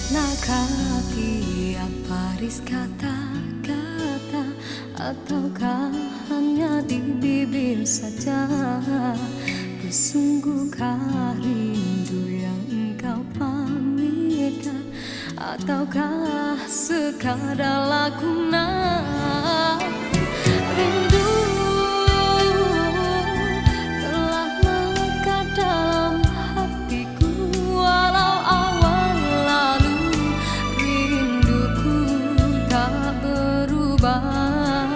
Maknakah tiap baris kata-kata, ataukah hanya di bibir saja? Sesungguhkah rindu yang engkau pamitkan, ataukah sekadar lakonan? Rindu telah melekat dalam hatiku, walau awal lalu rinduku tak berubah.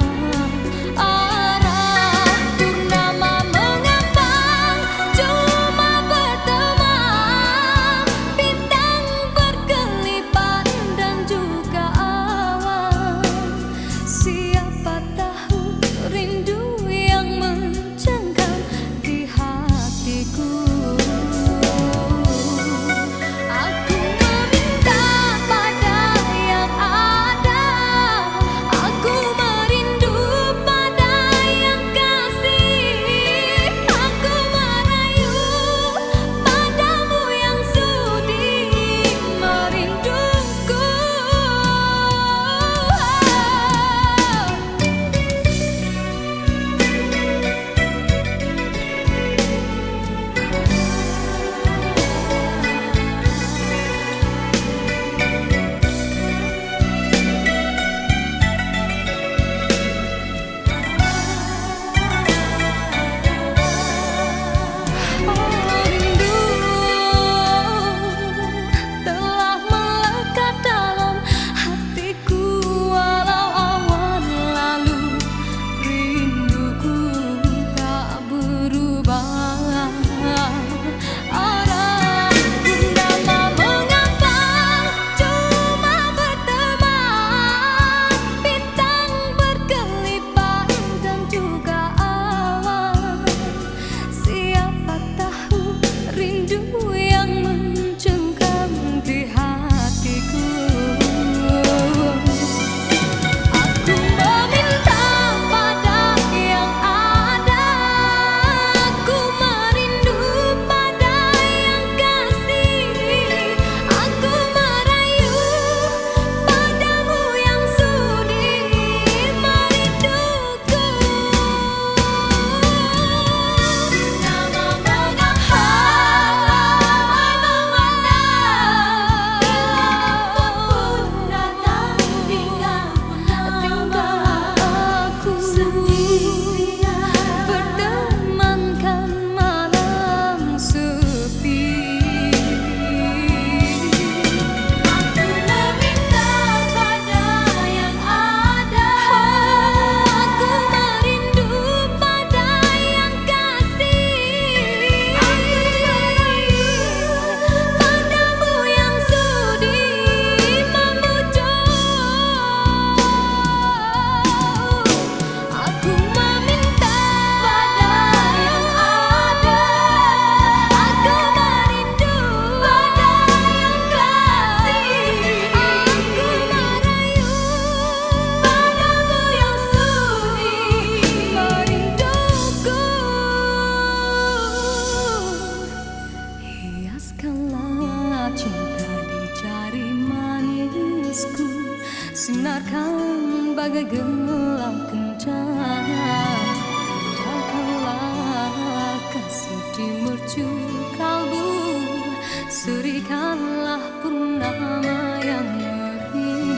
Arah purnama mengambang, cuma berteman, bintang berkelipat dan juga awan. Siapa tahu rindu yang mencengkam di hatiku. Aku meminta pada yang ada, aku merindu pada yang kasih, aku merayu padamu yang sudi merinduku. Rindu telah melekat dalam hatiku, walau awan lalu rinduku tak berubah. Arah purnama mengambang, cuma berteman, bintang berkelipat dan juga awan. Siapa tahu rindu yang mencengkam di hatiku. Aku meminta pada yang ada, aku merindu pada yang kasih, aku merayu padamu yang sudi merinduku. Nama aku bertemankan malam sepi. Aku meminta pada yang ada, aku merindu pada yang kasih, aku merayu padamu yang sudi memujuk. Aku meminta pada yang ada, aku merindu pada yang kasih, aku merayu padamu yang sudi merinduku. Hiaskanlah cinta di jari manisku, sinarkan bagai gelang kencana. Indahkanlah kasih di mercu kalbu, serikanlah purnama yang merindu.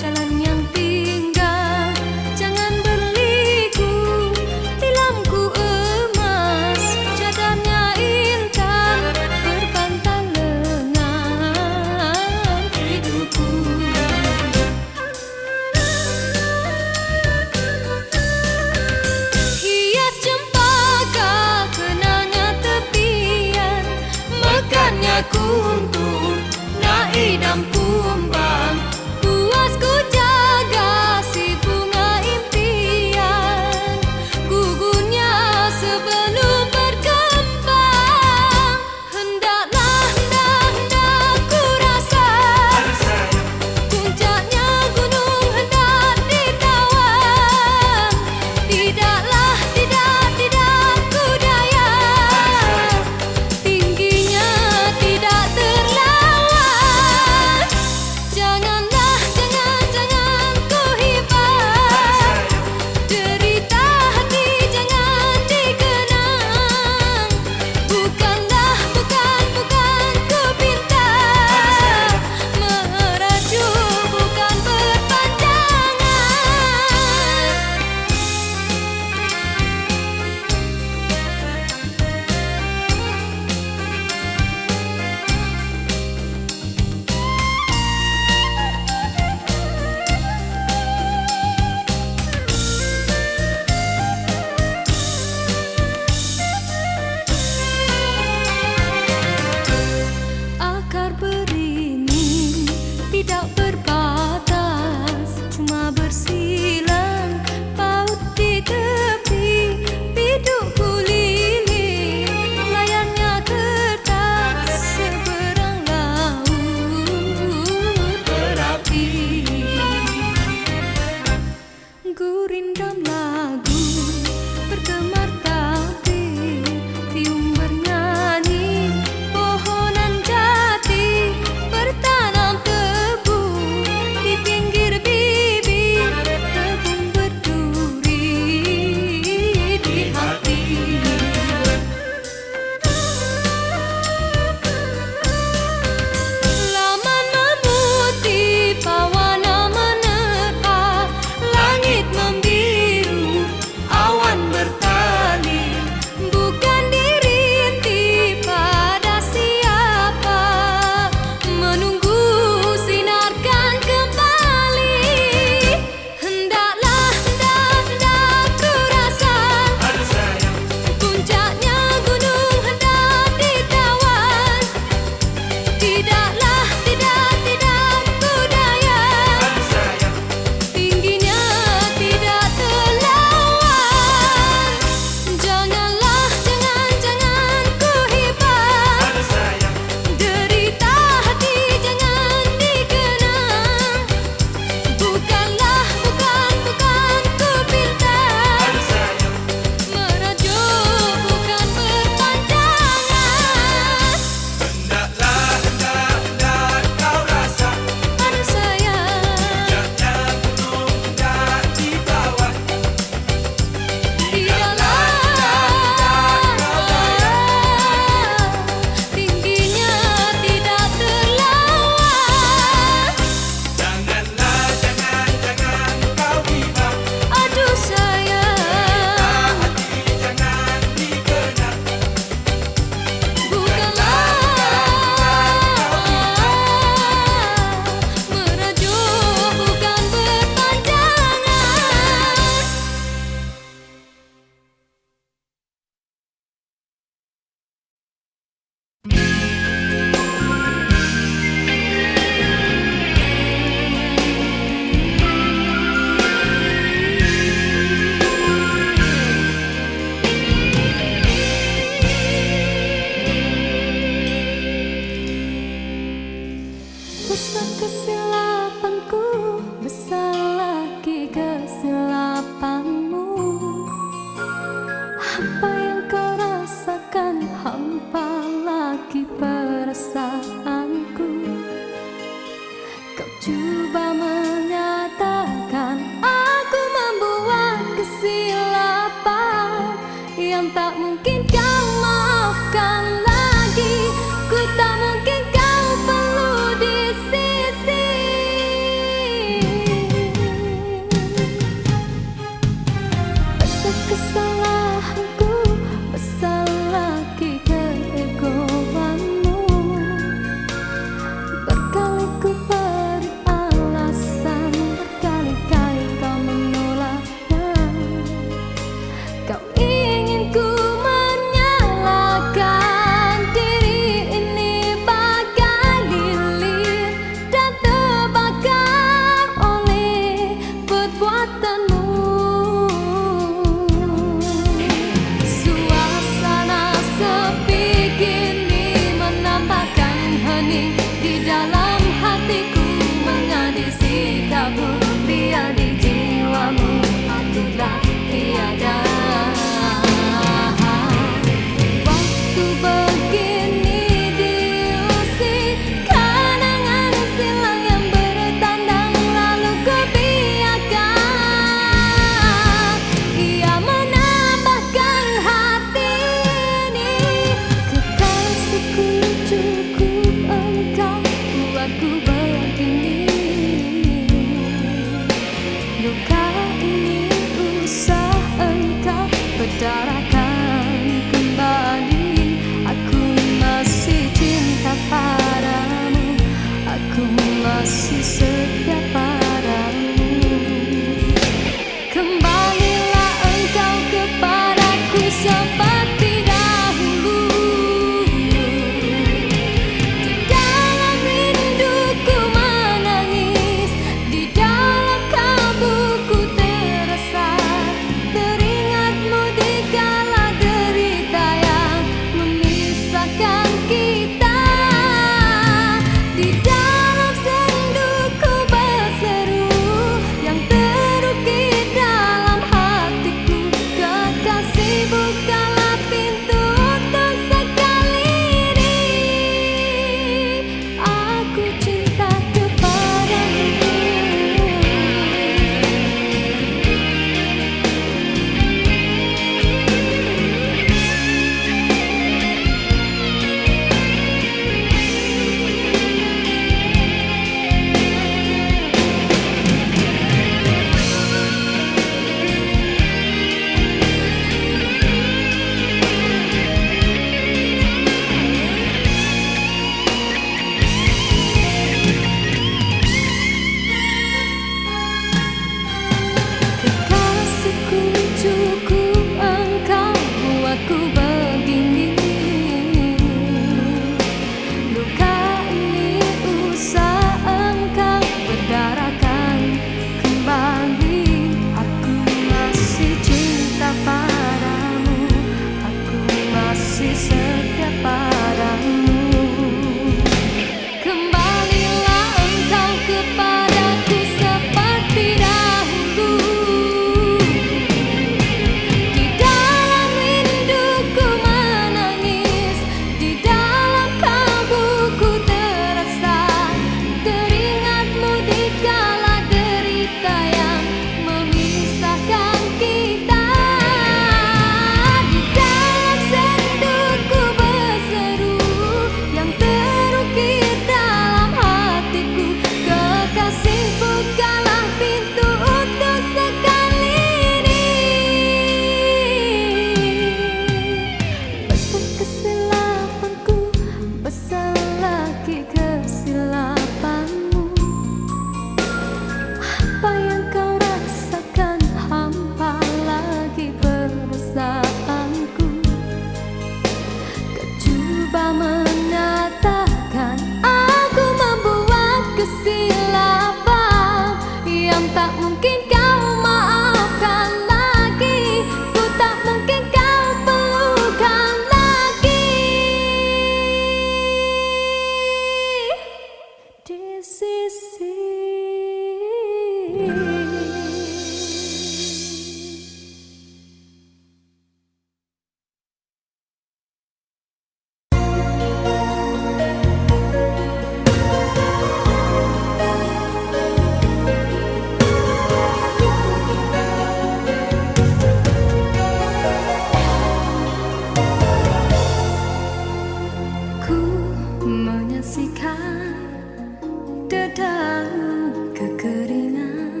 Dedaup kekeringan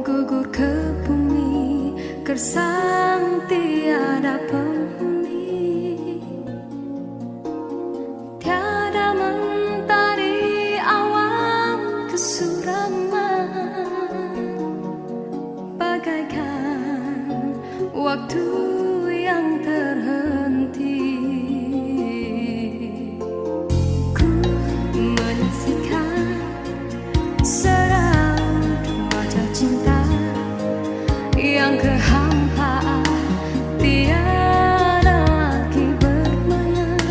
gugur ke bumi, gersang tiada penghuni. Tiada mentari awan kesuraman, bagaikan waktu yang terhenti. Yang kehampaan tiada lagi bermain,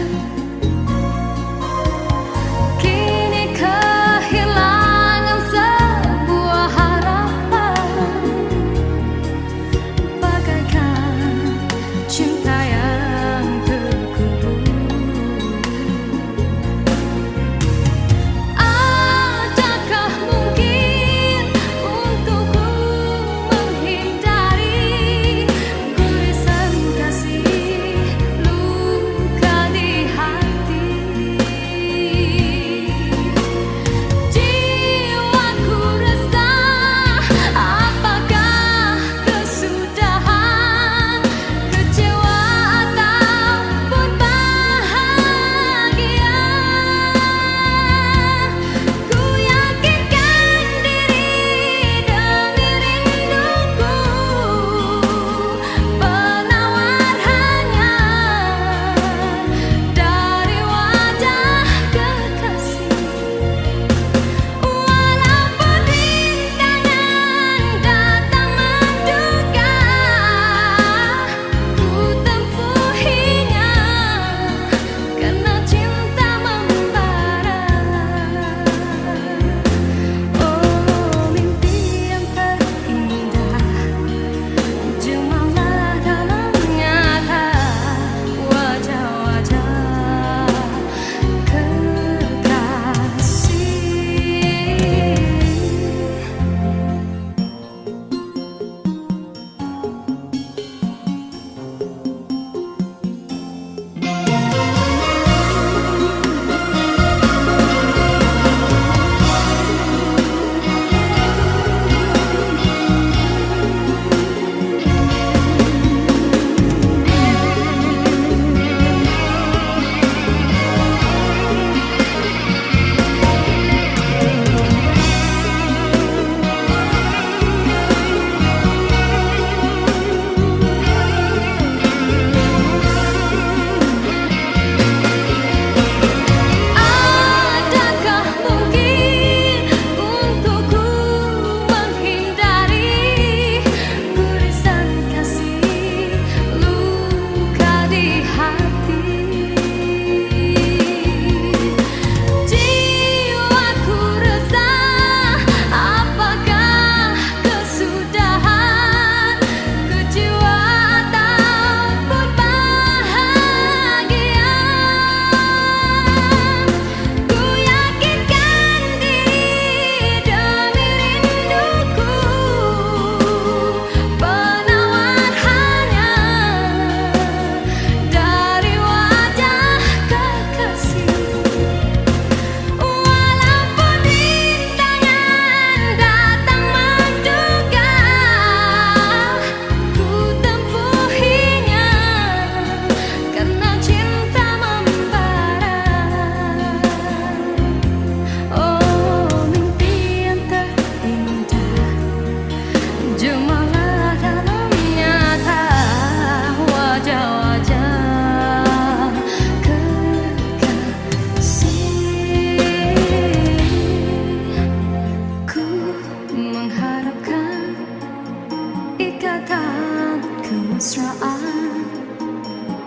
kini kehilangan sebuah harapan, bagaikan cinta yang terkubur. Adakah mungkin untukku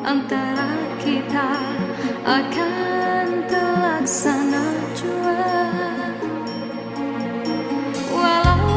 antara kita akan terlaksana jua, walau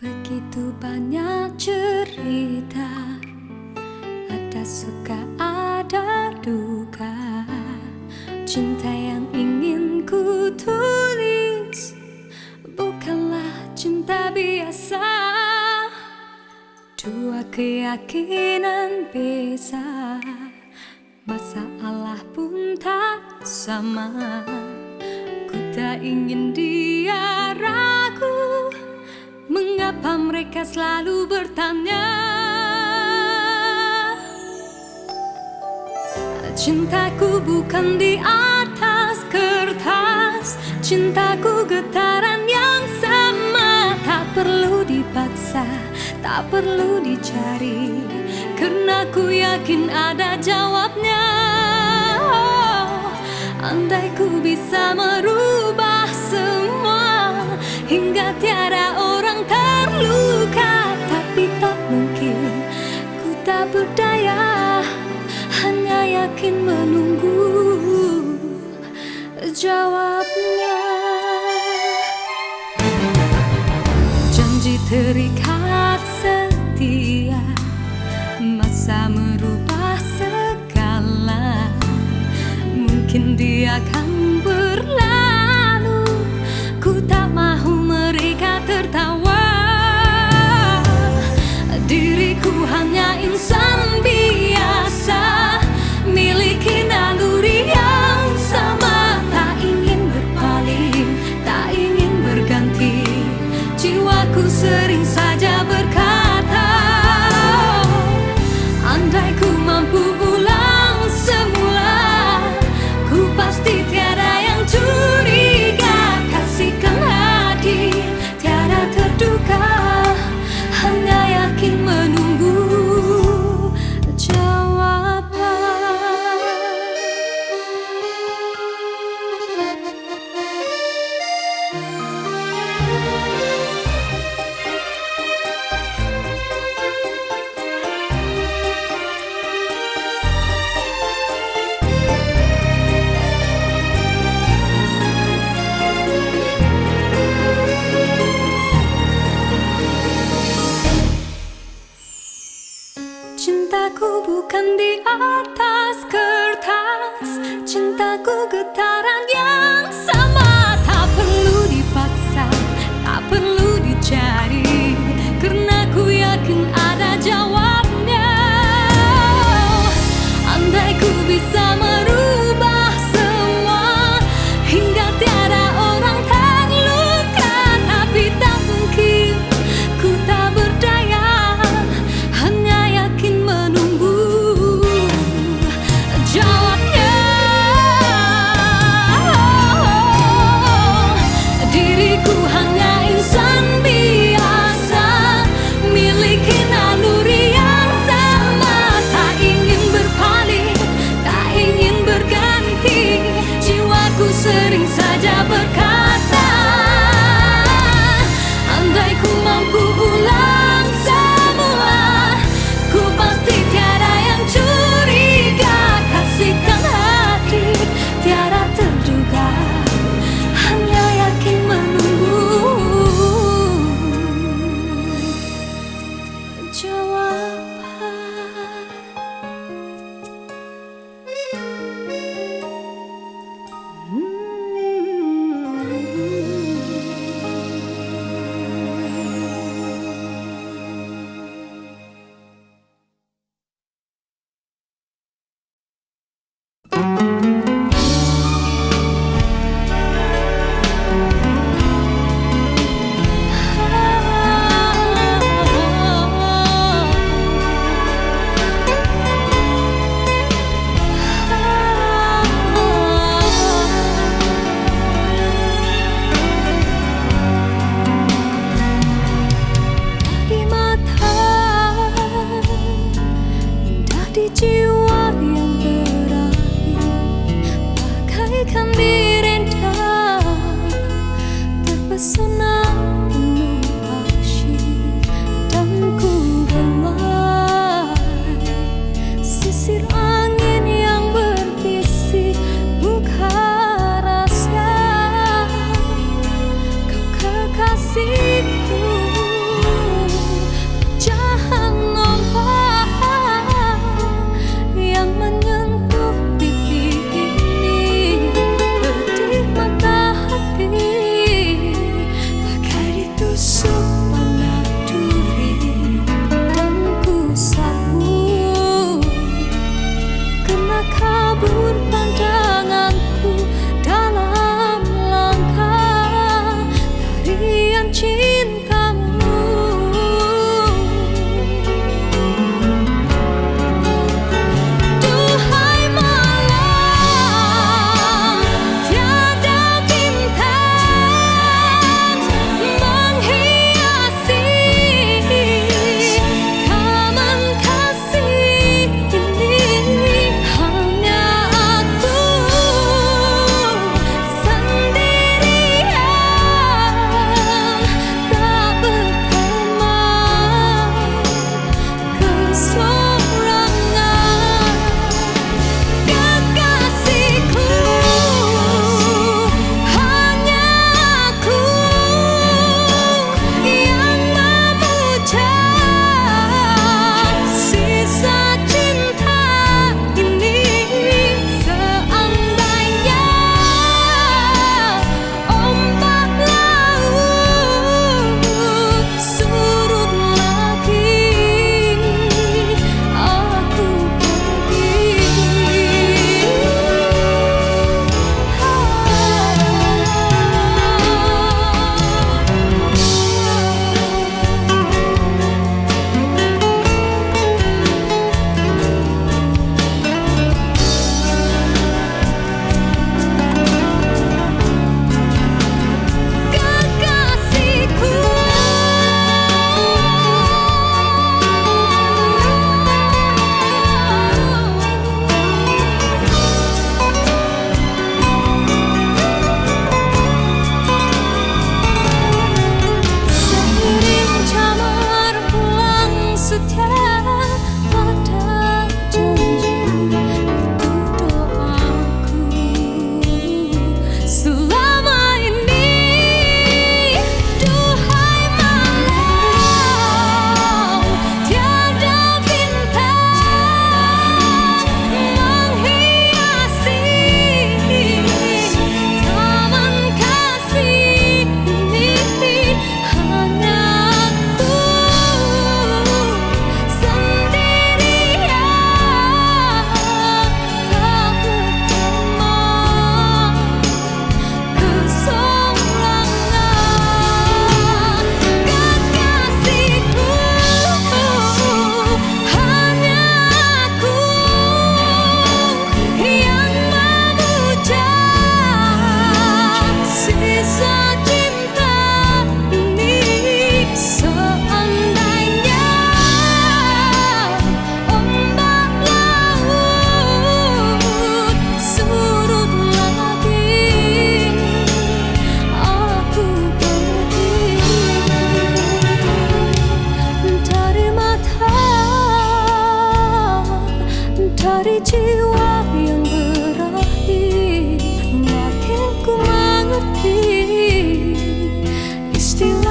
Begitu banyak cerita, ada suka ada duka. Cinta yang ingin ku tulis bukanlah cinta biasa. Dua keyakinan beza, masalah pun tak sama. Ku tak ingin dia ragu, mengapa mereka selalu bertanya. Cintaku bukan di atas kertas, cintaku getaran yang sama. Tak perlu dipaksa, tak perlu dicari, karena ku yakin ada jawabnya. Oh, andai ku bisa merubah semua hingga tiada orang terluka, tapi tak mungkin, ku tak berdaya, hanya yakin menunggu jawabnya. Janji terikat setia, masa merubah segala. Mungkin dia akan berlalu, ku tak mahu mereka tertawa. Diriku hanya insan biasa, miliki naluri yang sama. Tak ingin berpaling, tak ingin berganti, jiwaku sering saja berkata, andai ku mampu ulang semula, ku pasti tiada yang curiga. Kasihkan hadir, tiada terduga, hanya yakin menunggu jawaban. Cintaku bukan di atas kertas, cintaku getaran yang sama. Tak perlu dipaksa, tak perlu dicari, karena ku yakin ada jawabnya. Andai ku bisa merubah semua hingga tiada orang terluka, tapi tak mungkin, ku tak berdaya, hanya yakin menunggu jawabnya. Diriku hanya insan biasa,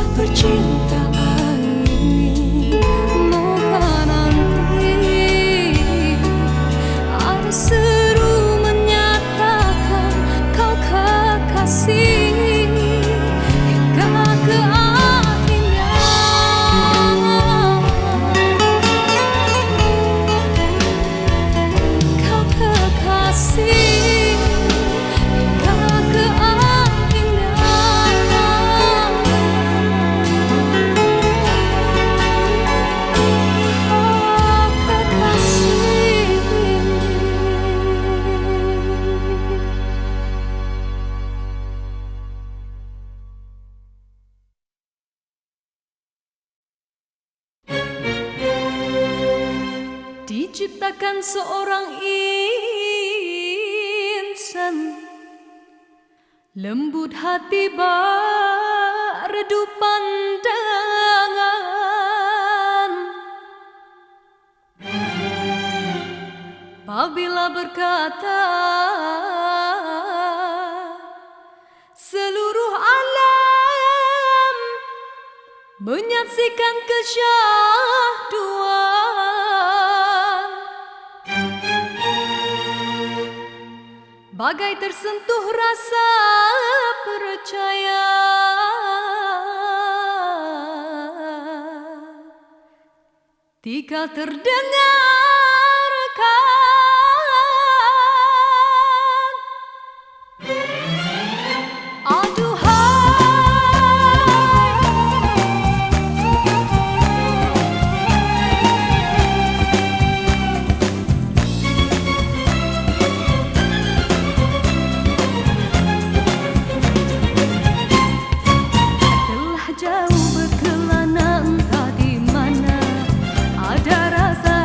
kisah percintaan ini, moga nanti ada seru menyatakan kau kekasih hingga ke akhirnya. Kau kekasih hingga ke akhirnya. Oh, kekasih. Diciptakan seorang insan lembut hati redup pandangan, apabila berkata seluruh alam menyaksikan kesyahduan, bagai tersentuh rasa percaya. Tika terdengarkan telah jauh berkelana entah di mana ada rasa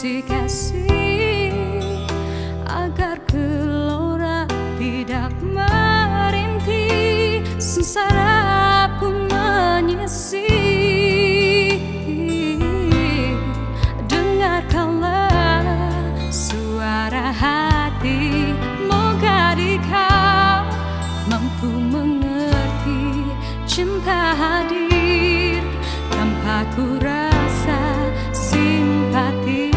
kasih agar gelora tidak merintih, sengsara pun menyisih. Dengarkanlah suara hati, moga kau mampu mengerti. Cinta hadir tanpa ku rasa simpati.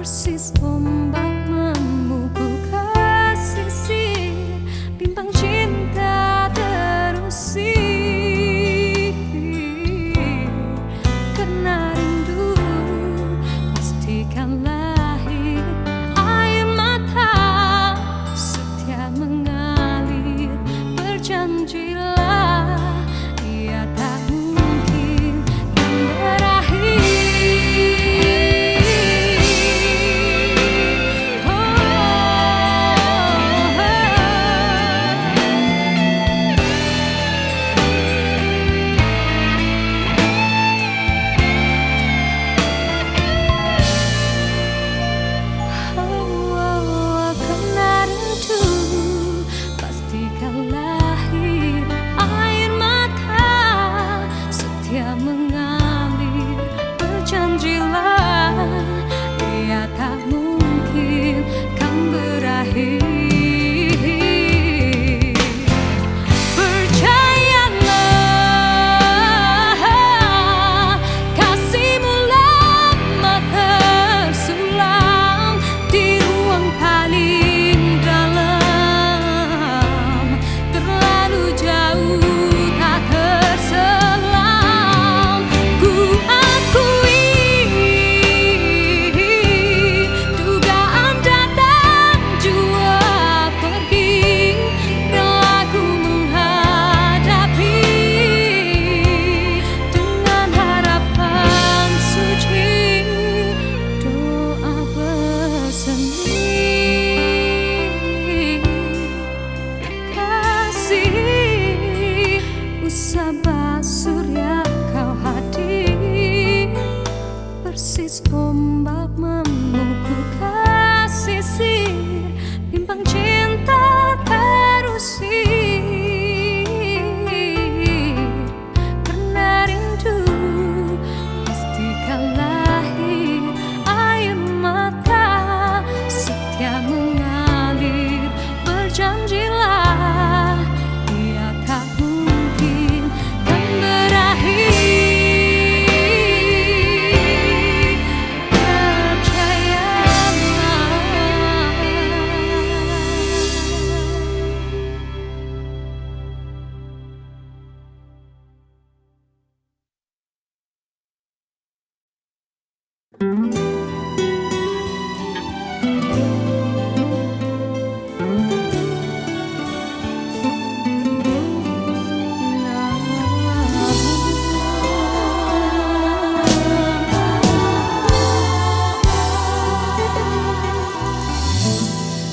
Persis ombak memukul kasisir, bintang cinta terusir. Karena rindu pastikan lahir, air mata setia mengalir. Berjanjilah ia tak mungkin kan berakhir. Mengalir, berjanjilah ia tak mungkin kan berakhir. Percayalah, kasihmu lama tersulam di ruang paling dalam, terlalu jauh tak terselam. Sabah surya kau hadir, persis ombak memukul kasisir, bimbang cinta terusir. Karena rindu pastikan lahir, air mata setia mengalir. Berjanjilah ia tak mungkin kan berakhir.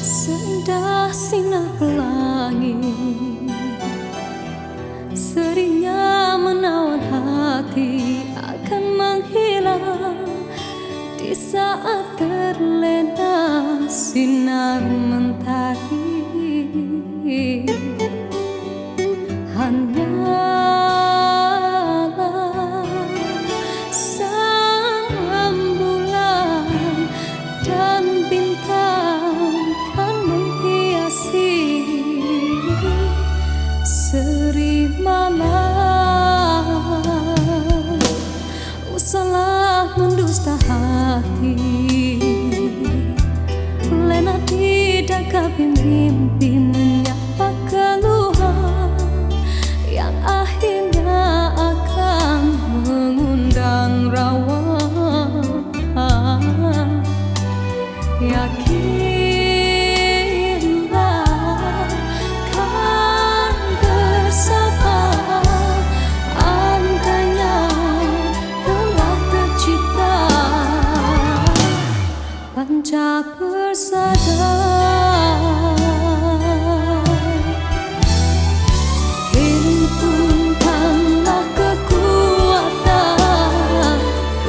Seindah sinar pelangi, seringnya menawan hati, akan menghilang di saat terlena sinar mentari. Hanyalah sang rembulan dan bintang kan menghiasi mimpi-mimpi menyapa keluhan yang akhirnya akan mengundang rawa. Yakinlah kan bersama, andainya telah tercipta panca persada. Himpunkanlah kekuatan,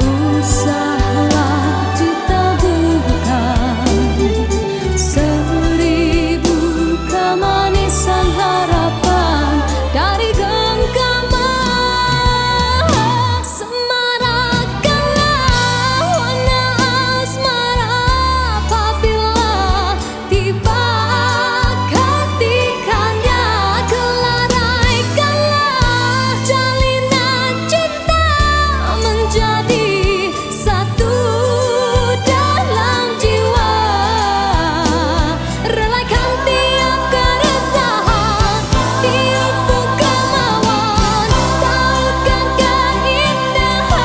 usahalah ditaburkan seribu kemanisan harapan dari genggaman. Semarakkanlah warna asmara apabila tiba ketikanya. Kelaraikanlah jalinan cinta menjadi satu dalam jiwa. Relaikan tiap keresahan di ufuk kemauan, tautkan keindahan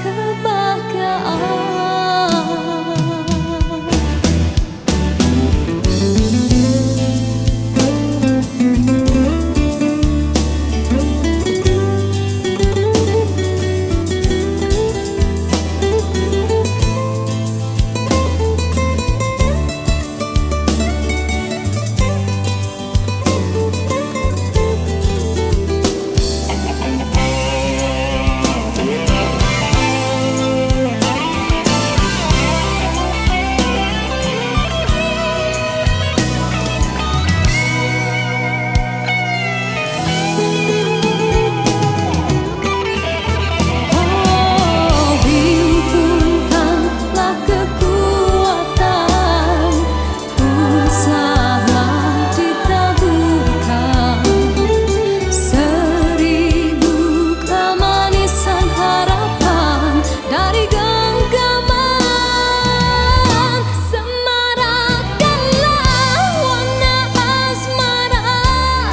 kebahagiaan. Himpunkanlah kekuatan, usahalah ditaburkan seribu kemanisan harapan dari genggaman. Semarakkanlah warna asmara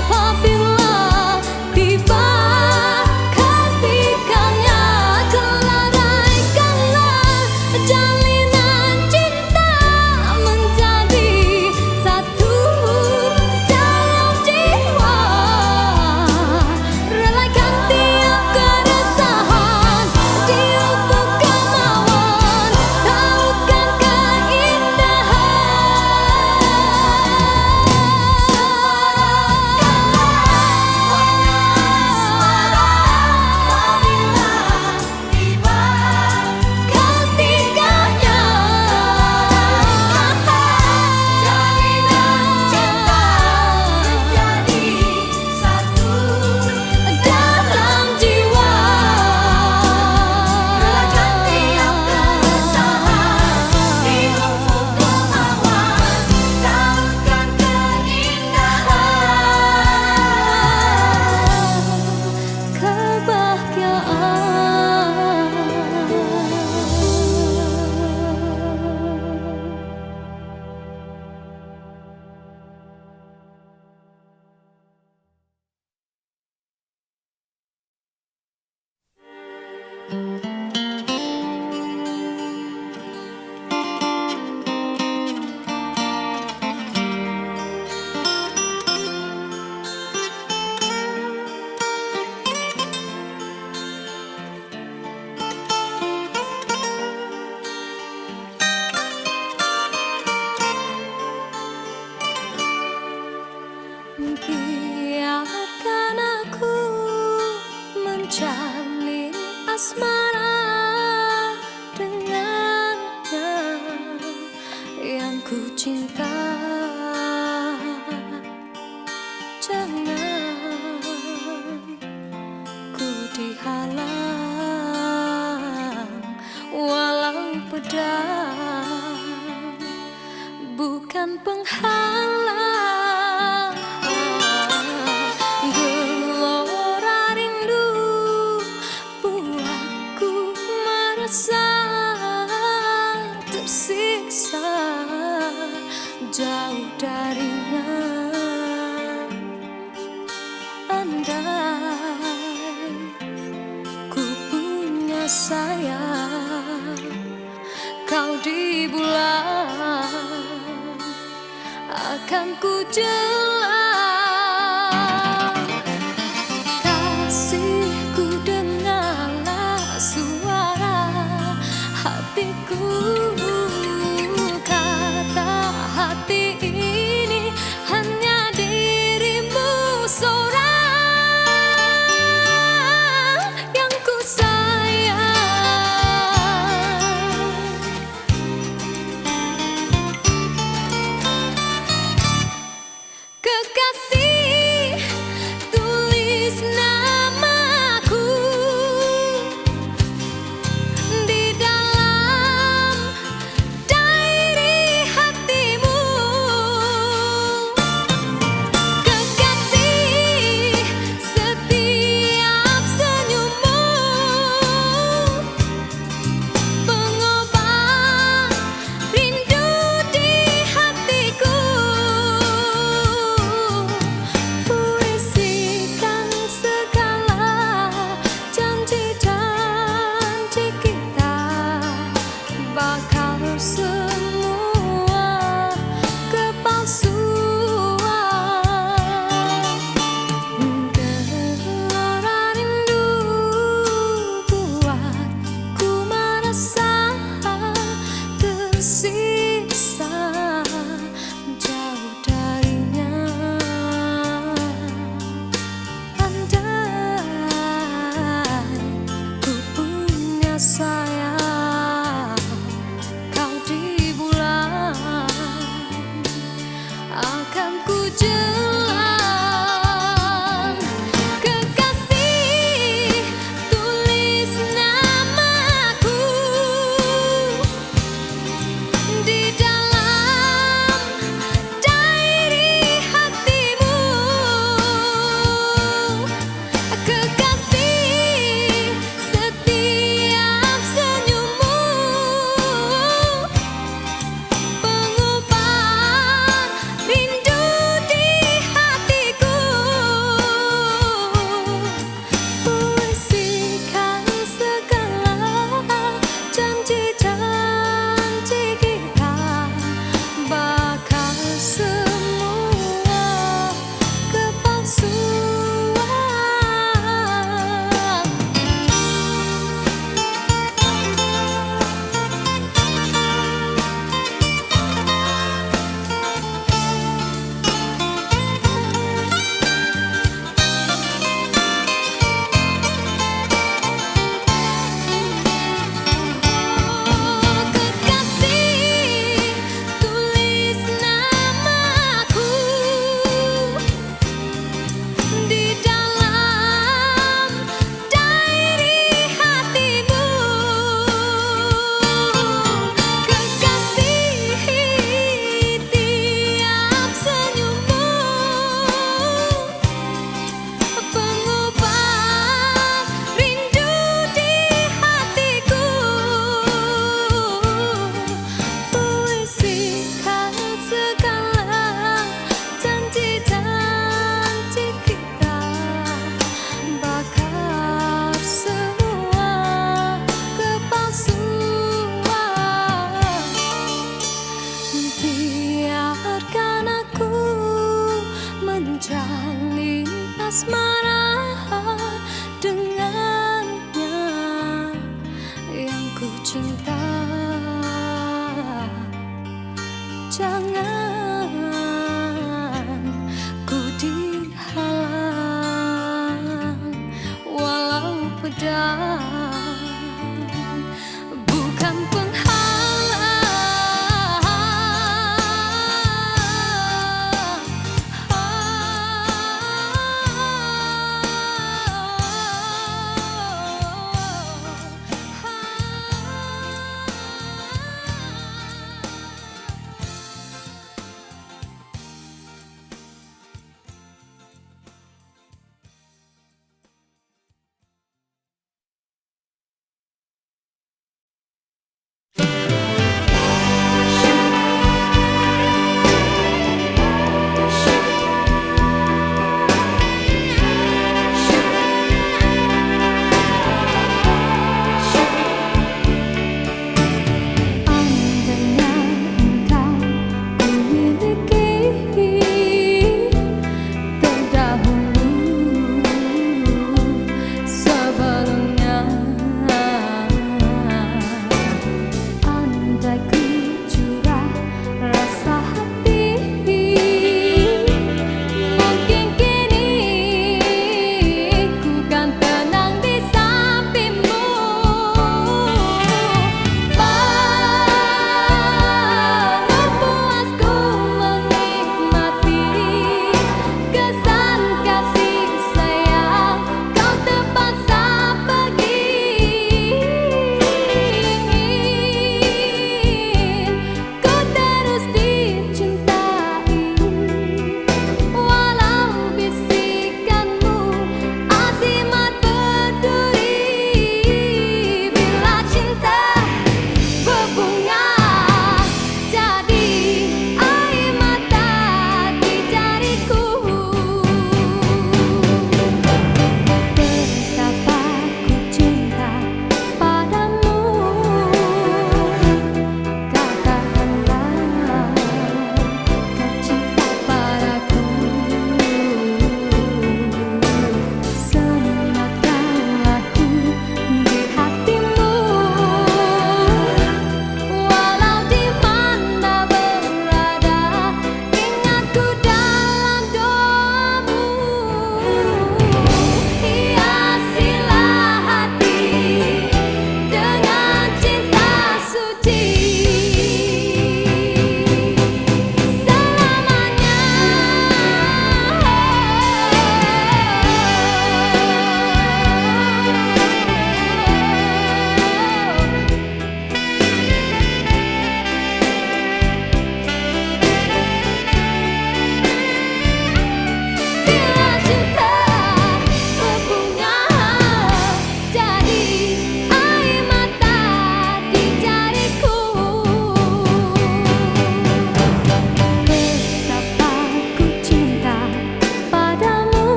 apabila tiba ketikanya. Kelaraikanlah jalinan cinta menjadi satu dalam jiwa. Relaikan tiap keresahan di ufuk kemauan, tautkan biarkan aku menjalin asmara dengannya yang ku cinta. Jangan ku dihalang walau pedang bukan penghalang. Gelora rindu buatku merasa tersiksa jauh darinya. Andai ku punya sayang, kau di bulan akan ku jelas. Kasihku, dengarlah suara hatiku. Kata hati ini hanya dirimu seorang yang ku sayang. Kekasih, tulis namaku di dalam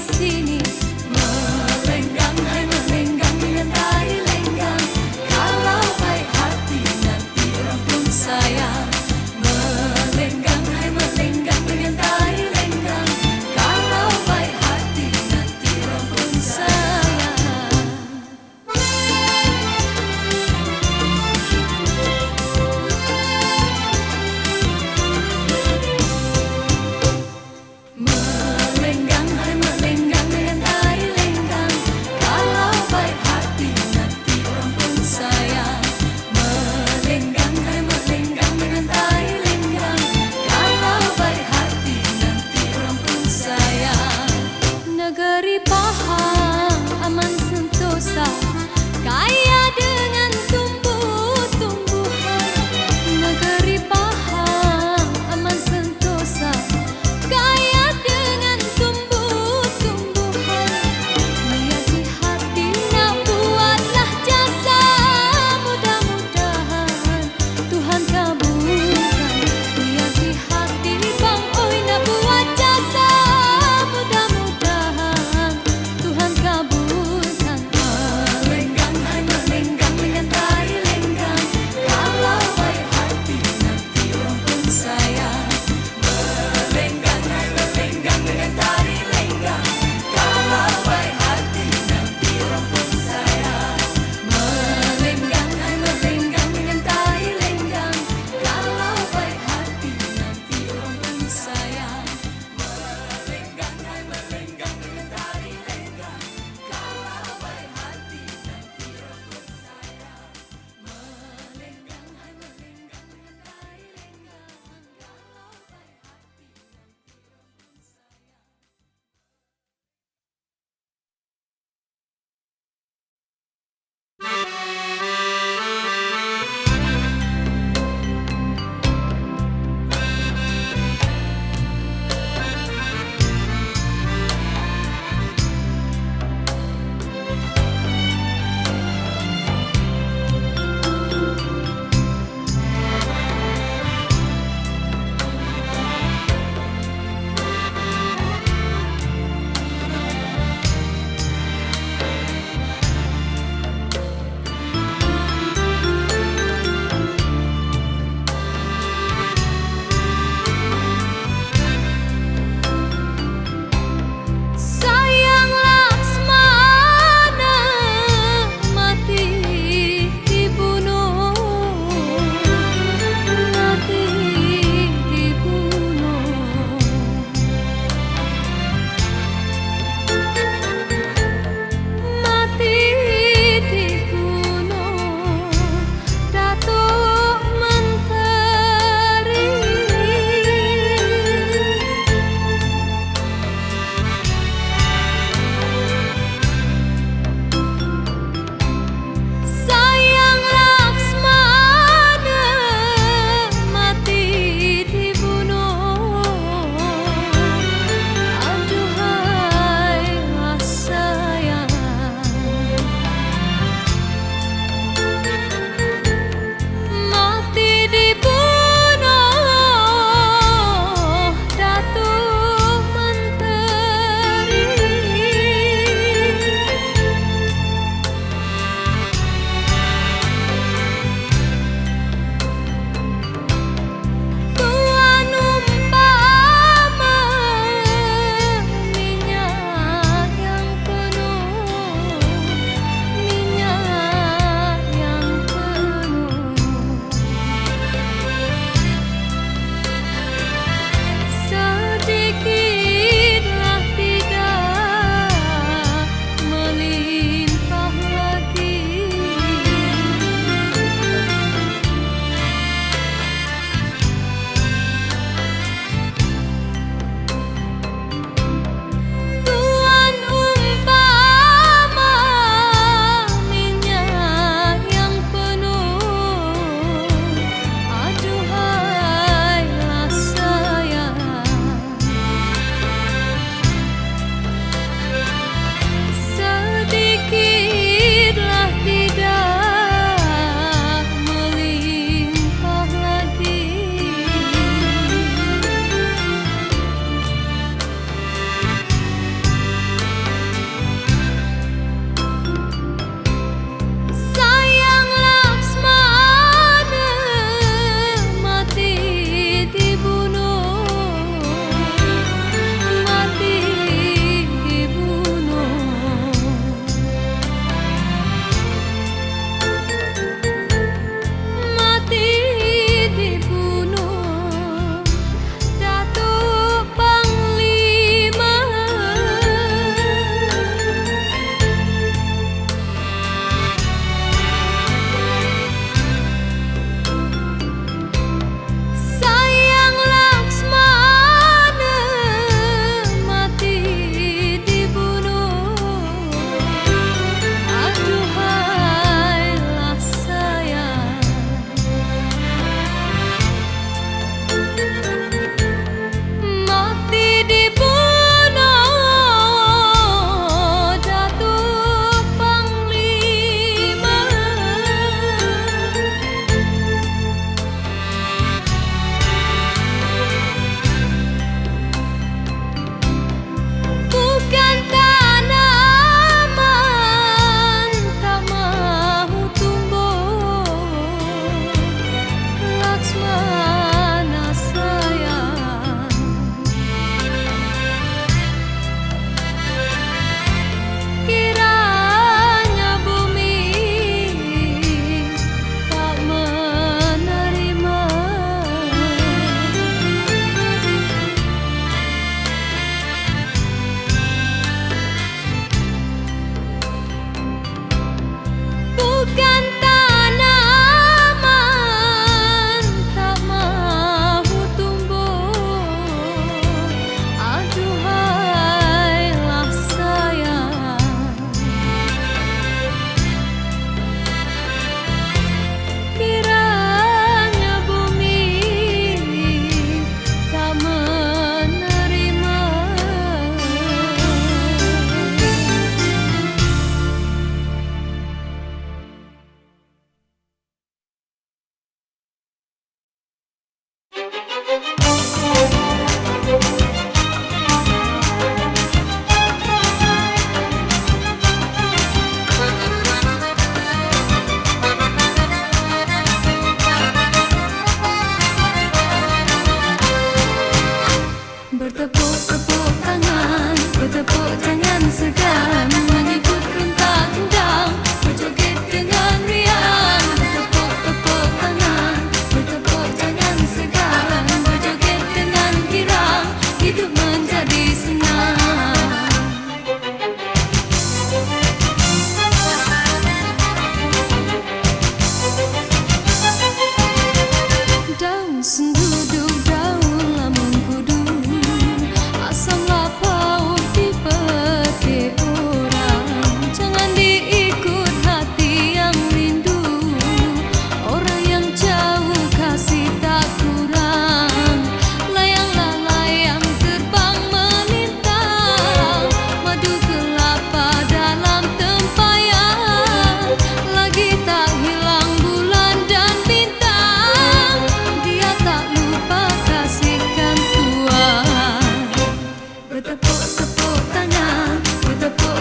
sini. Melenggang, hai melenggang dengan tari lenggang. Kalau baik hati nanti orang pun sayang. Melenggang, hai melenggang dengan tari lenggang. Kalau baik hati nanti orang pun sayang. Melenggang, hai melenggang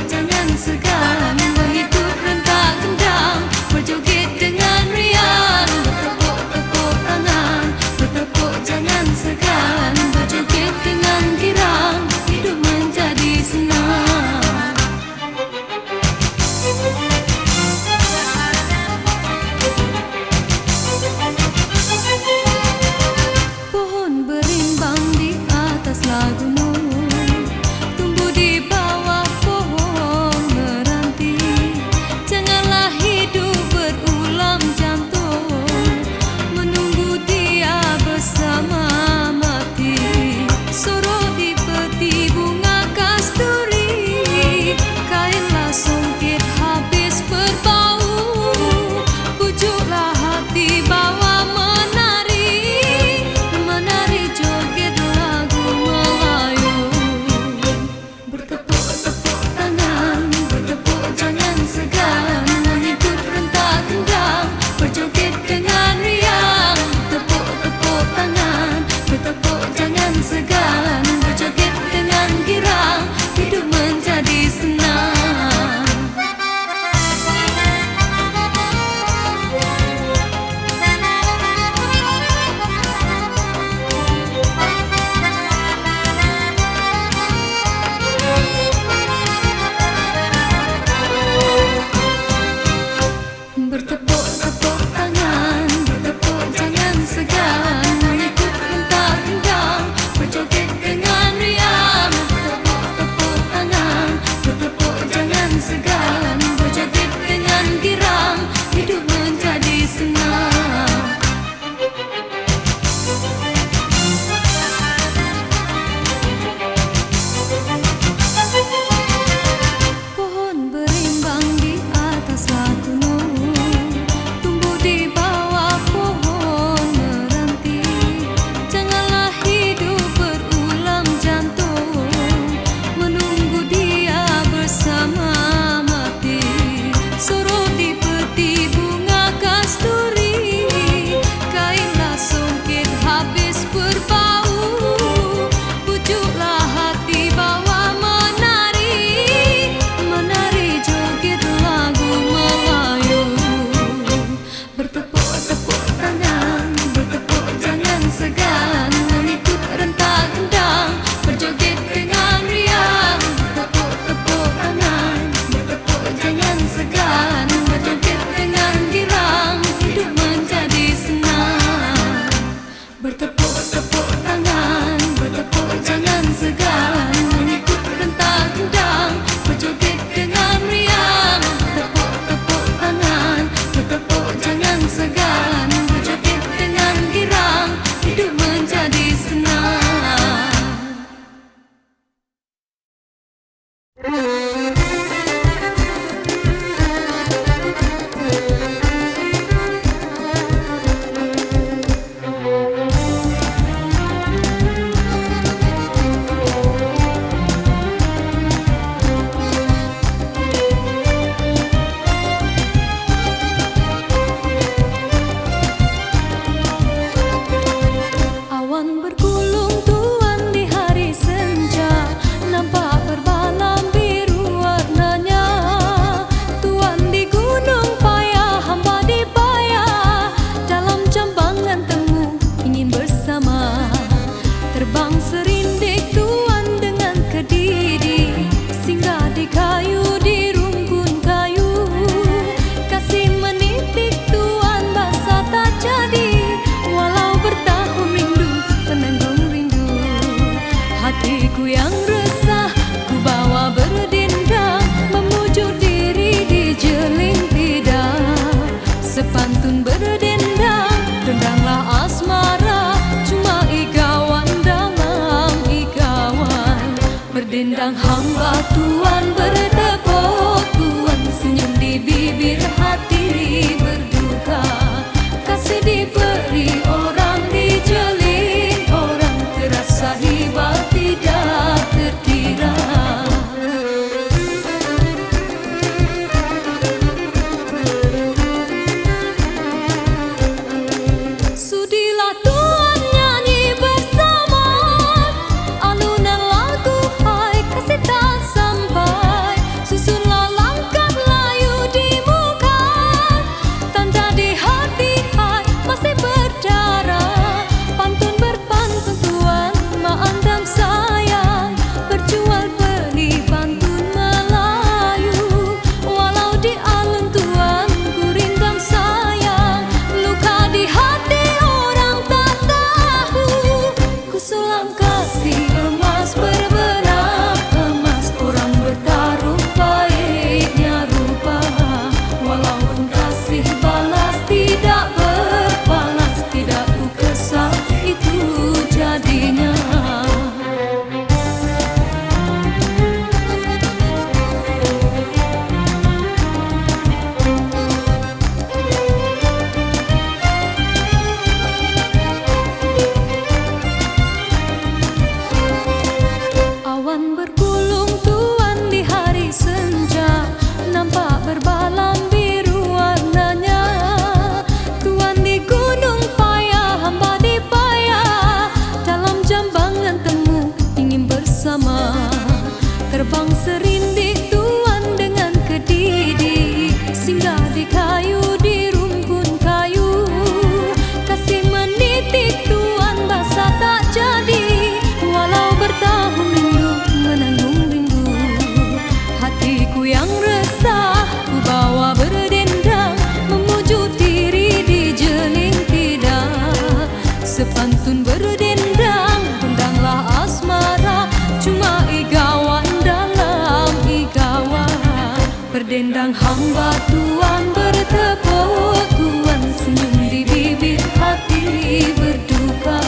jangan segan mengikut rentak gendang, berjoget dengan riang, bertepuk-tepuk tangan, bertepuk jangan segan, berjoget dengan girang, hidup menjadi senang. Pohon berimbang di ataslah gunung, tumbuh di bawah pohon meranti. Janganlah hidup berulang jantung, menunggu dia bersama mati. Soroti peti bunga kasturi, kainlah songket habis berbau. Bujuklah hati bawa menari, menari joget lagu Melayu. Bertepuk-tepuk tangan, bertepuk jangan segan mengikut rentak gendang, berjoget dengan riang, bertepuk-tepuk tangan, bertepuk jangan segan, berjoget dengan girang, hidup menjadi senang. Bertepuk-tepuk tangan, bertepuk jangan segan mengikut rentak gendang, berjoget dengan riang, bertepuk-tepuk tangan, bertepuk jangan segan, berjoget dengan girang, hidup menjadi senang. Pohon berimbang di ataslah gunung, tumbuh di bawah pohon meranti. Janganlah hidup berulang jantung, menunggu dia bersama mati. Soroti peti bunga kasturi, kainlah songket habis berbau. Bujuklah hati bawa menari, menari joget lagu Melayu. Bertepuk-tepuk tangan, bertepuk jangan segan mengikut rentak gendang, berjoget dengan riang, bertepuk-tepuk tangan, bertepuk jangan segan, berjoget dengan girang, hidup menjadi senang. Bertepuk-tepuk tangan, bertepuk jangan segan mengikut rentak gendang, berjoget dengan riang, bertepuk-tepuk tangan, bertepuk jangan segan, berjoget dengan girang, hidup menjadi senang. Awan bergulung tuan di hari senja, nampak berbalam biru warnanya. Tuan di gunung payah, hamba di payah, dalam jambangan temu ingin bersama. Terbang serindik tuan dengan kedidi, singgah di kayu, di rumpun kayu. Kasih menitik tuan basah tak jadi, walau bertahun rindu penanggung rindu. Hatiku yang resah ku bawa berdendang, memujuk diri di jeling lidah. Sepantun berdendang, dendanglah asmara, cuma igawan dalam igawan. Berdendang hamba tuan bertepuk, tuan senyum di bibir, hati berduka. Kasih diberi orang dijelin, orang terasa hebat tidak terkira. Sudilah tuan nyanyi bersama, alunan lagu hai kasih tak sampai. Menopang serindik tuan dengan kedidi, singgah di kayu, di rumpun kayu. Kasih menitik tuan basah tak jadi, walau bertahun rindu menanggung rindu. Hatiku yang resah ku bawa berdendang, memuju diri di jeling tidak. Sepantun berdendang, pendanglah asmara, cuma igawan dalam igawan. Berdendang hamba tuan bertepuk, tuan senyum di bibir hati berduka.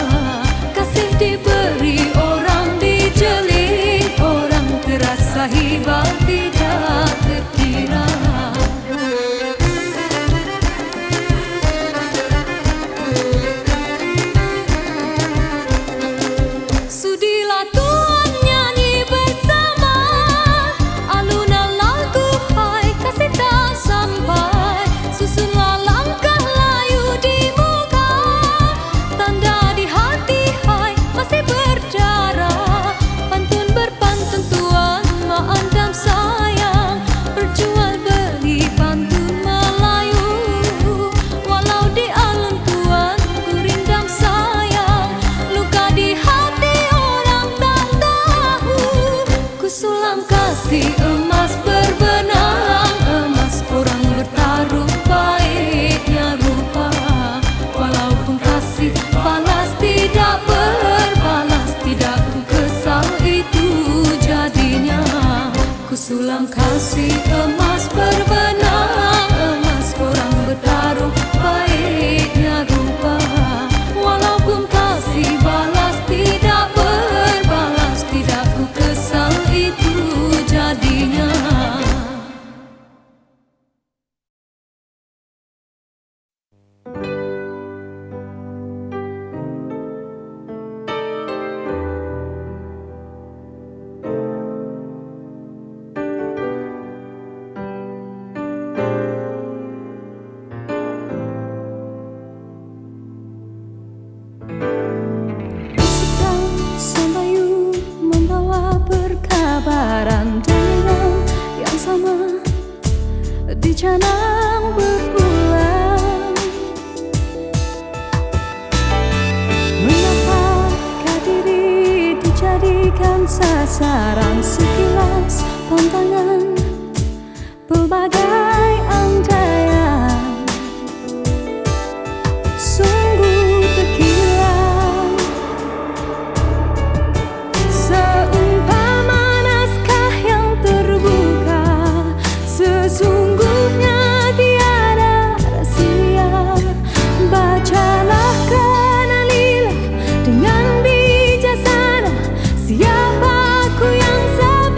Kasih diberi orang dijeling, orang terasa hibah tidak terkira. Sudilah tuan nyanyi bersama, alunan lagu hai kasih tak sampai. Susunlah langkah layu di muka, tanda di hati hai masih berdarah. Pantun berpantun tuan maandam sayang, berjual beli pantun Melayu. Walau di alun tuan ku rindam sayang, luka di hati orang tak tahu. Ku sulam kasih emas berbenang, emas orang bertaruh baiknya rupa. Walaupun kasih balas tidak berbalas, tidak ku kesal itu jadinya. Ku sulam kasih emas berbenang, emas orang bertaruh baiknya rupa. Walaupun kasih balas tidak berbalas, tidak ku kesal itu jadinya. Bisikan sembayu membawa perkabaran dengan yang sama di canang berbulan. Mengapakah diri dijadikan sasaran sekilas pandangan pelbagai antaian? Sungguh terkira, seumpama naskah yang terbuka. Sesungguhnya tiada rahasia. Bacalah kerana lila dengan bijaksana, siapa aku yang sabar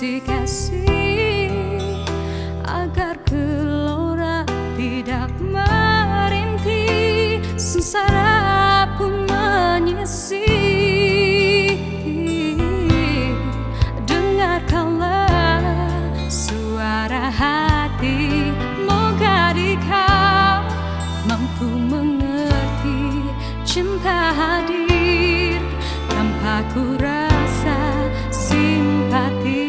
kasih agar gelora tidak merintih, sengsara pun menyisih. Dengarkanlah suara hati, moga kau mampu mengerti. Cinta hadir tanpa ku rasa simpati.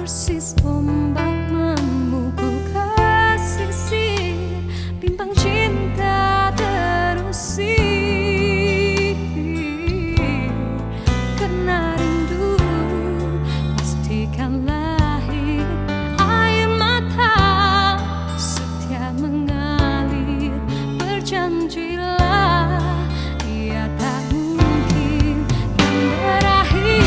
Persis ombak memukul ke sisir, bintang cinta terusir. Karena rindu pastikan lahir, air mata setia mengalir. Berjanjilah ia tak mungkin kan berakhir.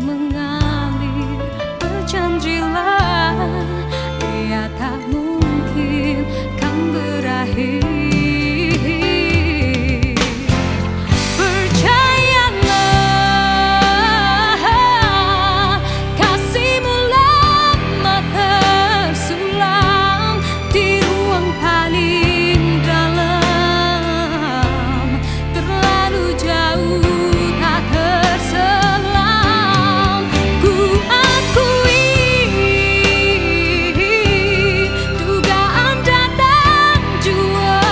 Mengalir, berjanjilah ia tak mungkin kan berakhir. Percayalah, kasihmu lama tersulam di ruang paling dalam, terlalu jauh tak terselam. Dugaan datang jua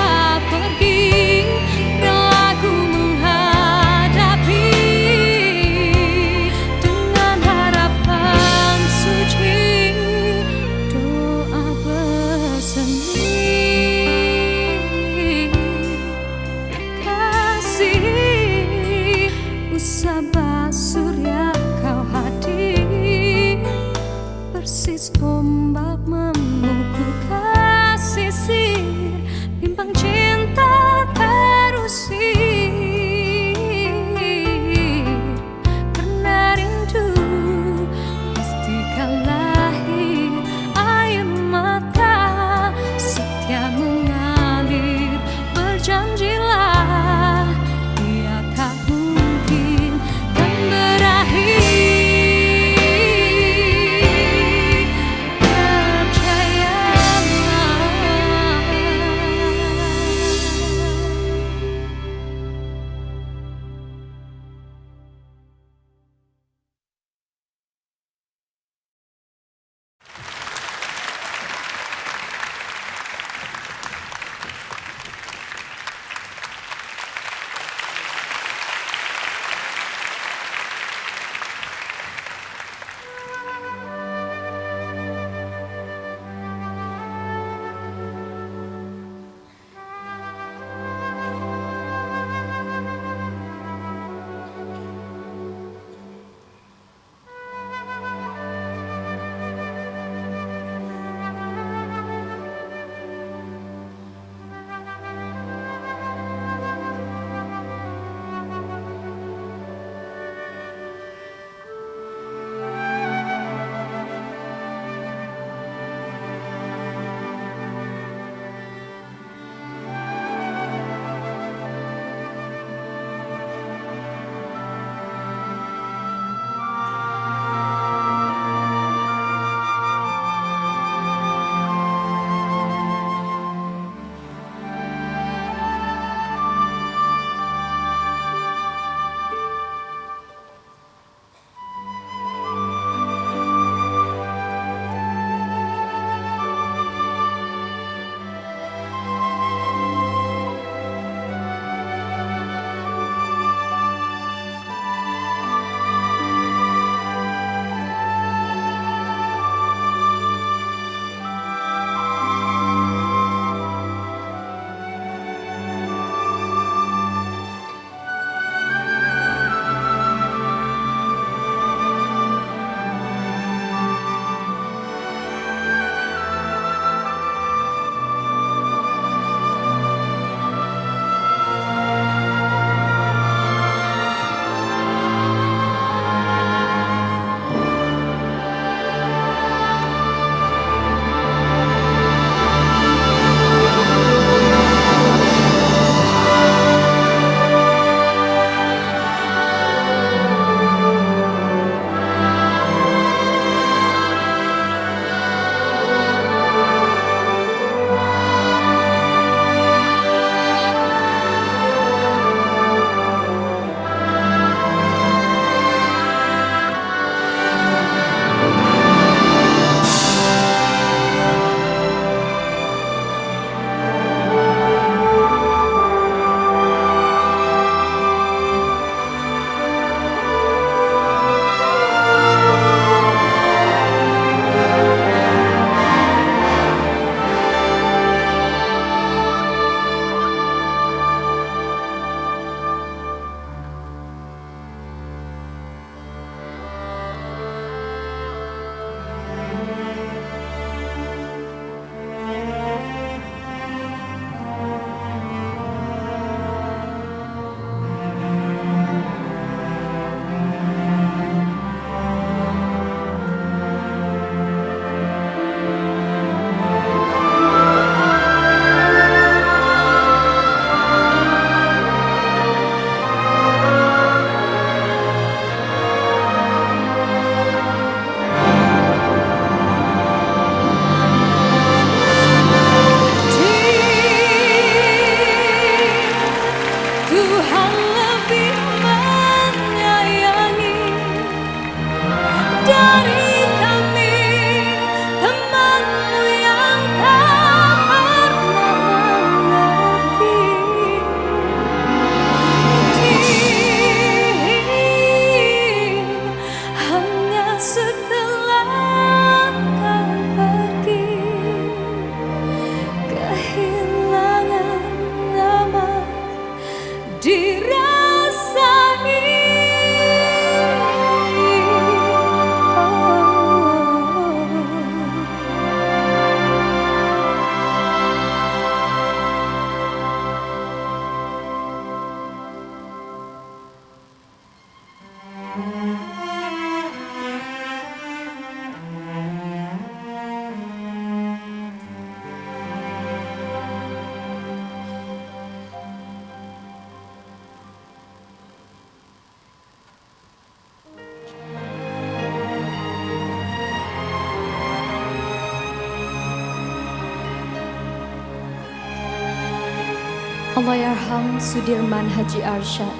Allahyarham Sudirman Haji Arsyad,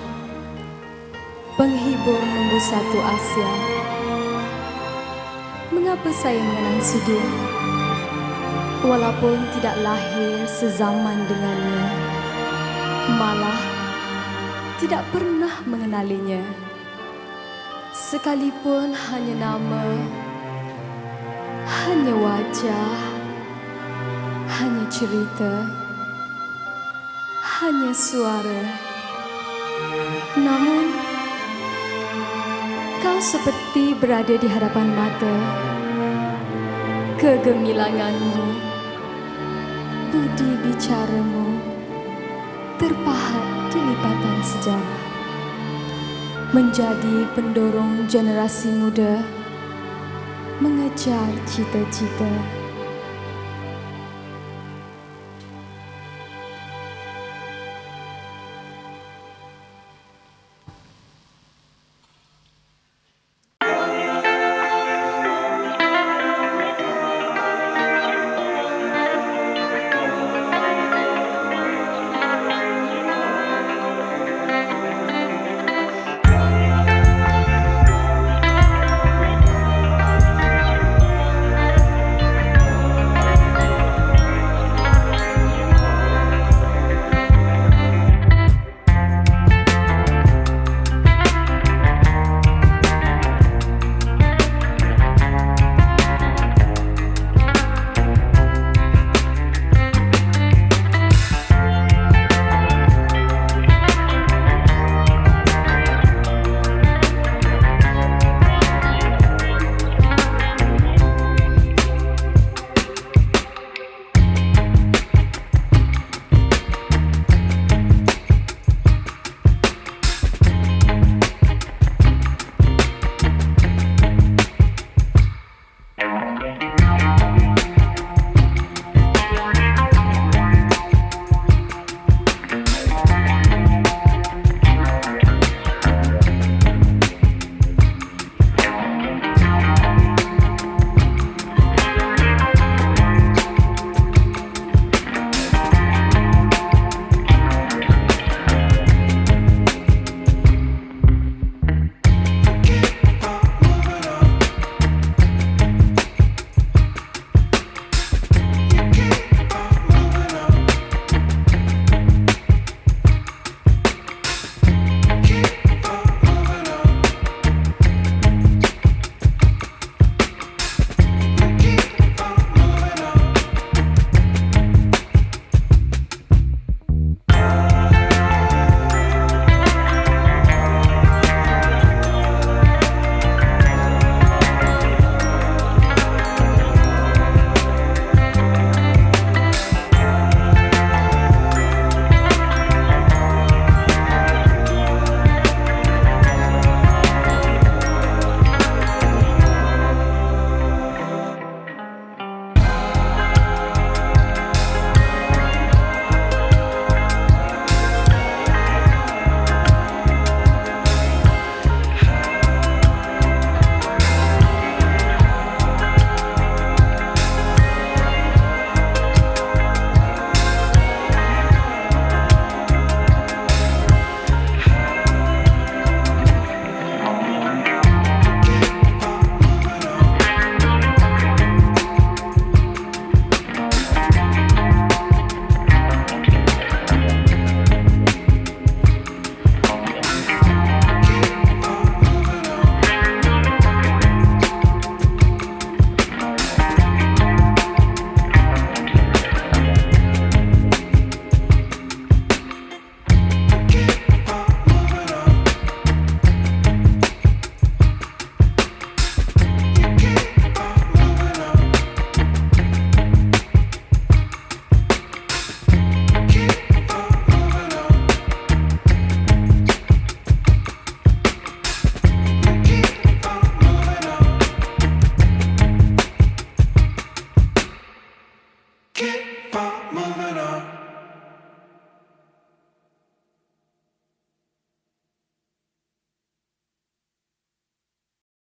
penghibur nombor 1 Asia. Mengapa saya mengenang Sudir? Walaupun tidak lahir sezaman dengannya, malah tidak pernah mengenalinya. Sekalipun hanya nama, hanya wajah, hanya cerita, hanya suara. Namun, kau seperti berada di hadapan mata. Kegemilanganmu, budi bicaramu terpahat di lipatan sejarah, menjadi pendorong generasi muda mengejar cita-cita.